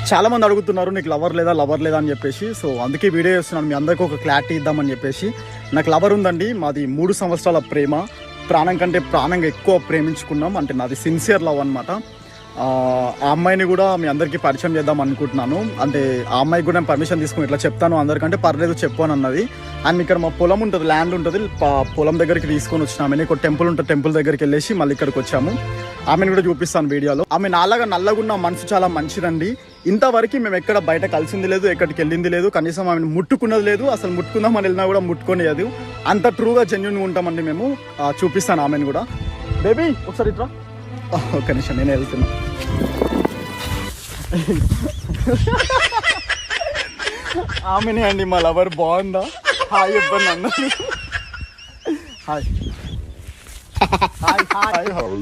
చాలా మంది అడుగుతున్నారు నీకు లవర్ లేదా అని చెప్పేసి. సో అందుకే వీడియో చేస్తున్నాను, మీ అందరికీ ఒక క్లారిటీ ఇద్దామని చెప్పేసి. నాకు లవర్ ఉందండి, మాది 3 సంవత్సరాల ప్రేమ, ప్రాణం కంటే ప్రాణంగా ఎక్కువ ప్రేమించుకున్నాం. అంటే నాది సిన్సియర్ లవ్ అనమాట. ఆ అమ్మాయిని కూడా మీ అందరికీ పరిచయం చేద్దాం అనుకుంటున్నాను. అంటే ఆ అమ్మాయికి కూడా నేను పర్మిషన్ తీసుకుని ఇట్లా చెప్తాను అందరికంటే పర్లేదు చెప్పు అని అన్నది. అండ్ ఇక్కడ మా పొలం ఉంటుంది, ల్యాండ్ ఉంటుంది, పొలం దగ్గరికి తీసుకొని వచ్చిన ఆమెని. ఒక టెంపుల్ ఉంటుంది, టెంపుల్ దగ్గరికి వెళ్ళేసి మళ్ళీ ఇక్కడికి వచ్చాము. ఆమెను కూడా చూపిస్తాను వీడియోలో. ఆమె నాలాగా నల్లగున్న మనసు చాలా మంచిదండి. ఇంతవరకు మేము ఎక్కడ బయట కలిసింది లేదు, ఎక్కడికి వెళ్ళింది లేదు, కనీసం ఆమెను ముట్టుకున్నది లేదు. అసలు ముట్టుకుందామని వెళ్ళినా కూడా ముట్టుకునేది. అంత ట్రూగా జెన్యూన్గా ఉంటామండి మేము. చూపిస్తాను ఆమెను కూడా. బేబీ ఒకసారి ఇట్రా, ఒక్క నిమిషం నేను వెళ్తున్నా. ఆమెనే అండి మా లవర్. బాగుందా? హాయ్ ఇవ్వండి అన్నారు. Hi hi hi.